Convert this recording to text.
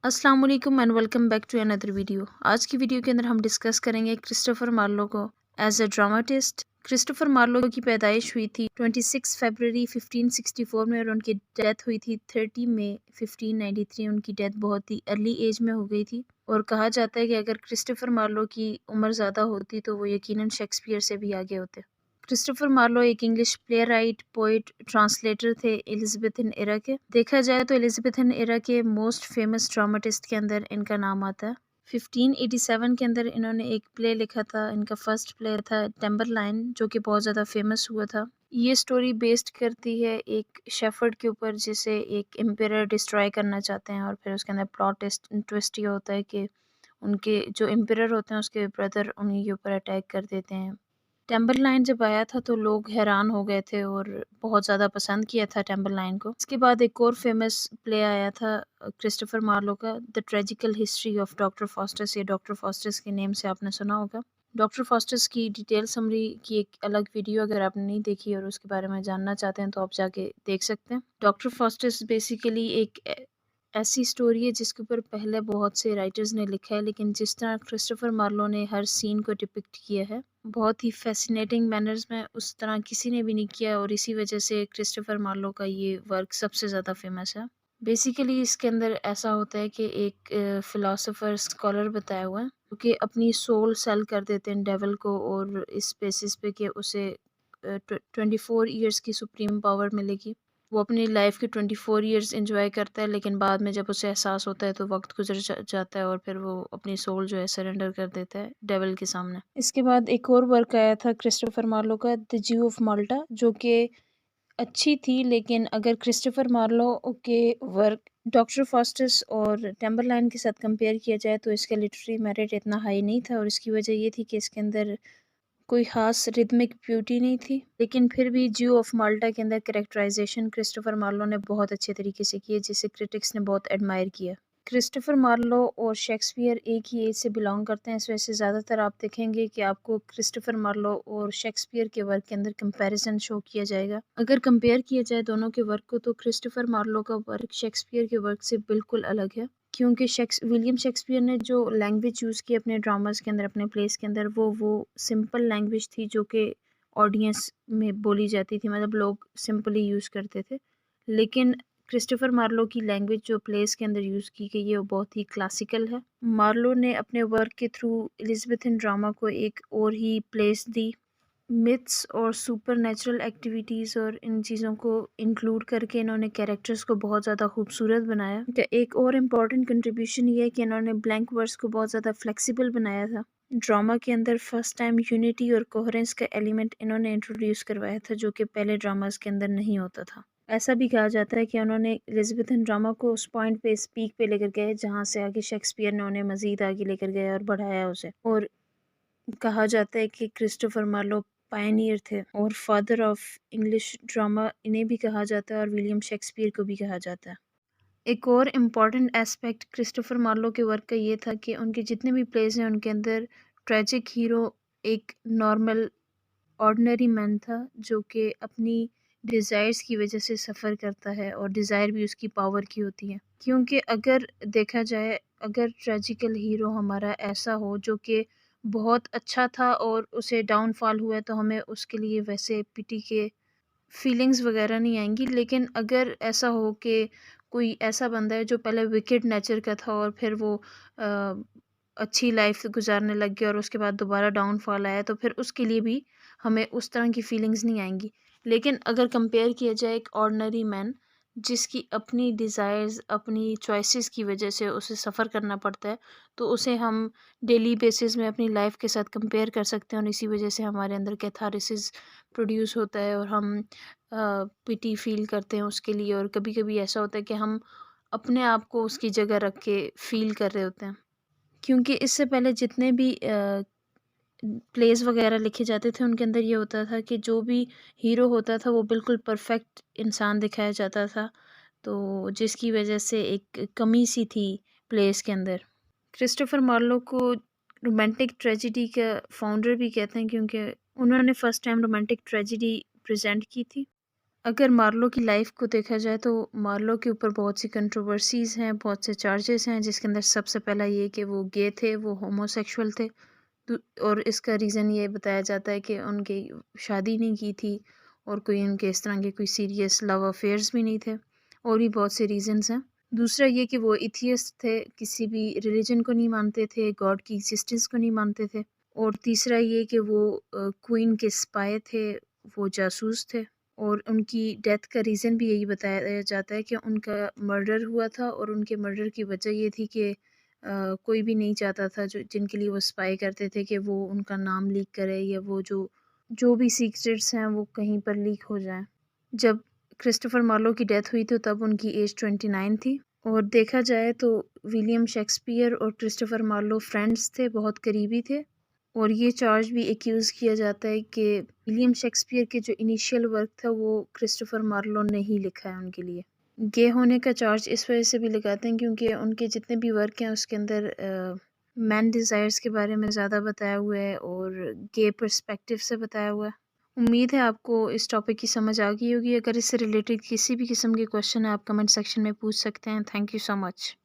अस्सलाम वालेकुम and welcome back to another video. आज की वीडियो के अंदर हम डिस्कस करेंगे क्रिस्टोफर मार्लो को as a dramatist. Christopher Marlowe की पैदाइश हुई थी 26 फरवरी 1564 में और उनकी डेथ हुई थी 30 मई 1593। उनकी डेथ बहुत ही अर्ली एज में हो गई थी और कहा जाता है कि अगर क्रिस्टोफर मार्लो की उम्र ज़्यादा होती तो वो यकीनन शेक्सपियर से भी आगे होते। क्रिस्टोफर मार्लो एक English play right, poet, translator थे एलिजाबेथन एरा के। देखा जाए तो एलिजाबेथन एरा के मोस्ट फेमस ड्रामाटिस्ट के अंदर इनका नाम आता है। 1587 के अंदर इन्होंने एक प्ले लिखा था। इनका फर्स्ट प्ले था टेम्बरलाइन, जो कि बहुत ज़्यादा फेमस हुआ था। ये स्टोरी बेस्ड करती है एक शेफर्ड के ऊपर जिसे एक एम्पायर डिस्ट्रॉय करना चाहते हैं और फिर उसके अंदर प्लॉट ट्विस्ट ये होता है कि उनके जो एम्पायर होते हैं उसके ब्रदर उन्हीं के ऊपर अटैक कर देते हैं। टिम्बरलाइन जब आया था तो लोग हैरान हो गए थे और बहुत ज़्यादा पसंद किया था टिम्बरलाइन को। इसके बाद एक और फेमस प्ले आया था क्रिस्टोफर मार्लो का, the tragical history of Doctor Faustus. ये डॉक्टर फॉस्टर्स के नेम से आपने सुना होगा। डॉक्टर फॉस्टर्स की डिटेल समरी की एक अलग वीडियो अगर आपने नहीं देखी और उसके बारे में जानना चाहते हैं तो आप जाके देख सकते हैं। डॉक्टर फॉस्टर्स बेसिकली एक ऐसी स्टोरी है जिसके ऊपर पहले बहुत से राइटर्स ने लिखा है, लेकिन जिस तरह क्रिस्टोफर मार्लो ने हर सीन को डिपिक्ट किया है बहुत ही फैसिनेटिंग मैनर्स में, उस तरह किसी ने भी नहीं किया और इसी वजह से क्रिस्टोफर मार्लो का ये वर्क सबसे ज़्यादा फेमस है। बेसिकली इसके अंदर ऐसा होता है कि एक फिलोसोफर स्कॉलर बताया हुआ है क्योंकि अपनी सोल सेल कर देते हैं डेविल को और इस बेसिस पे कि उसे 24 ईयर्स की सुप्रीम पावर मिलेगी। वो अपनी लाइफ के 24 ईयर्स एंजॉय करता है, लेकिन बाद में जब उसे एहसास होता है तो वक्त गुजर जाता है और फिर वो अपनी सोल जो है सरेंडर कर देता है डेविल के सामने। इसके बाद एक और वर्क आया था क्रिस्टोफर मार्लो का, द ज्यू ऑफ माल्टा, जो कि अच्छी थी, लेकिन अगर क्रिस्टोफर मार्लो के वर्क डॉक्टर फॉस्टर्स और टिम्बरलाइन के साथ कंपेयर किया जाए तो इसका लिटरेरी मेरिट इतना हाई नहीं था और इसकी वजह ये थी कि इसके अंदर कोई ख़ास रिदमिक ब्यूटी नहीं थी। लेकिन फिर भी ज्यू ऑफ माल्टा के अंदर कैरेक्टराइजेशन क्रिस्टोफर मार्लो ने बहुत अच्छे तरीके से की है, जिसे क्रिटिक्स ने बहुत एडमायर किया। क्रिस्टोफर मार्लो और शेक्सपियर एक ही एज से बिलोंग करते हैं, इस वजह से ज़्यादातर आप देखेंगे कि आपको क्रिस्टोफर मार्लो और शेक्सपियर के वर्क के अंदर कंपैरिजन शो किया जाएगा। अगर कंपेयर किया जाए दोनों के वर्क को तो क्रिस्टोफर मार्लो का वर्क शेक्सपियर के वर्क से बिल्कुल अलग है, क्योंकि विलियम शेक्सपियर ने जो लैंग्वेज यूज़ की अपने ड्रामास के अंदर, अपने प्लेस के अंदर, वो सिंपल लैंग्वेज थी जो कि ऑडियंस में बोली जाती थी, मतलब लोग सिंपली यूज़ करते थे। लेकिन क्रिस्टोफर मार्लो की लैंग्वेज जो प्लेस के अंदर यूज़ की गई है वो बहुत ही क्लासिकल है। मार्लो ने अपने वर्क के थ्रू एलिजाबेथन ड्रामा को एक और ही प्लेस दी। मिथ्स और सुपरनैचुरल एक्टिविटीज़ और इन चीज़ों को इंक्लूड करके इन्होंने कैरेक्टर्स को बहुत ज़्यादा खूबसूरत बनाया। तो एक और इम्पॉर्टेंट कंट्रीब्यूशन ये है कि इन्होंने ब्लैंक वर्स को बहुत ज़्यादा फ्लेक्सिबल बनाया था। ड्रामा के अंदर फर्स्ट टाइम यूनिटी और कोहेरेंस का एलिमेंट इन्होंने इंट्रोड्यूस करवाया था, जो कि पहले ड्रामास के अंदर नहीं होता था। ऐसा भी कहा जाता है कि उन्होंने एलिजाबेथन ड्रामा को उस पॉइंट पे, इस पीक पे लेकर गए जहाँ से आगे शेक्सपियर ने उन्हें मज़ीद आगे लेकर गया और बढ़ाया उसे। और कहा जाता है कि क्रिस्टोफर मार्लो पायनियर थे और फादर ऑफ इंग्लिश ड्रामा इन्हें भी कहा जाता है और विलियम शेक्सपियर को भी कहा जाता है। एक और इम्पॉर्टेंट एस्पेक्ट क्रिस्टोफर मार्लो के वर्क का ये था कि उनके जितने भी प्लेस हैं उनके अंदर ट्रेजिक हीरो एक नॉर्मल ऑर्डिनरी मैन था जो कि अपनी डिज़ायर्स की वजह से सफ़र करता है और डिज़ायर भी उसकी पावर की होती है। क्योंकि अगर देखा जाए, अगर ट्रेजिकल हीरो हमारा ऐसा हो जो कि बहुत अच्छा था और उसे डाउनफॉल हुआ है तो हमें उसके लिए वैसे पिटी के फीलिंग्स वगैरह नहीं आएंगी। लेकिन अगर ऐसा हो कि कोई ऐसा बंदा है जो पहले विकेड नेचर का था और फिर वो अ, अच्छी लाइफ गुजारने लग गया और उसके बाद दोबारा डाउनफॉल आया तो फिर उसके लिए भी हमें उस तरह की फीलिंग्स नहीं आएंगी। लेकिन अगर कंपेयर किया जाए एक ऑर्डिनरी मैन जिसकी अपनी डिज़ायर्स, अपनी चॉइसेस की वजह से उसे सफ़र करना पड़ता है, तो उसे हम डेली बेसिस में अपनी लाइफ के साथ कंपेयर कर सकते हैं और इसी वजह से हमारे अंदर कैथारसिस प्रोड्यूस होता है और हम पिटी फील करते हैं उसके लिए। और कभी कभी ऐसा होता है कि हम अपने आप को उसकी जगह रख के फील कर रहे होते हैं, क्योंकि इससे पहले जितने भी प्लेस वगैरह लिखे जाते थे उनके अंदर ये होता था कि जो भी हीरो होता था वो बिल्कुल परफेक्ट इंसान दिखाया जाता था, तो जिसकी वजह से एक कमी सी थी प्लेस के अंदर। क्रिस्टोफर मार्लो को रोमांटिक ट्रेजेडी का फाउंडर भी कहते हैं, क्योंकि उन्होंने first time romantic tragedy present की थी। अगर मार्लो की लाइफ को देखा जाए तो मार्लो के ऊपर बहुत सी कंट्रोवर्सीज़ हैं, बहुत से चार्जेस हैं, जिसके अंदर सबसे पहला ये कि वो गे थे, वो होमोसेक्सुअल थे। और इसका रीज़न ये बताया जाता है कि उनकी शादी नहीं की थी और कोई उनके इस तरह के कोई सीरियस लव अफेयर्स भी नहीं थे, और भी बहुत से रीज़न्स हैं। दूसरा ये कि वो एथियस्ट थे, किसी भी रिलीजन को नहीं मानते थे, गॉड की एग्जिस्टेंस को नहीं मानते थे। और तीसरा ये कि वो क्वीन के स्पाई थे, वो जासूस थे। और उनकी डेथ का रीज़न भी यही बताया जाता है कि उनका मर्डर हुआ था, और उनके मर्डर की वजह ये थी कि कोई भी नहीं चाहता था जो जिनके लिए वो स्पाई करते थे कि वो उनका नाम लीक करे, या वो जो जो भी सीक्रेट्स हैं वो कहीं पर लीक हो जाएं। जब क्रिस्टोफर मार्लो की डेथ हुई तो तब उनकी एज 29 थी। और देखा जाए तो विलियम शेक्सपियर और क्रिस्टोफर मार्लो फ्रेंड्स थे, बहुत करीबी थे। और ये चार्ज भी एक्यूज़ किया जाता है कि विलियम शेक्सपियर के जो इनिशियल वर्क था वो क्रिस्टोफर मार्लो ने ही लिखा है उनके लिए। गे होने का चार्ज इस वजह से भी लगाते हैं क्योंकि उनके जितने भी वर्क हैं उसके अंदर मैन डिज़ायर्स के बारे में ज़्यादा बताया हुआ है और गे पर्सपेक्टिव से बताया हुआ है। उम्मीद है आपको इस टॉपिक की समझ आ गई होगी। अगर इससे रिलेटेड किसी भी किस्म के क्वेश्चन है आप कमेंट सेक्शन में पूछ सकते हैं। Thank you so much.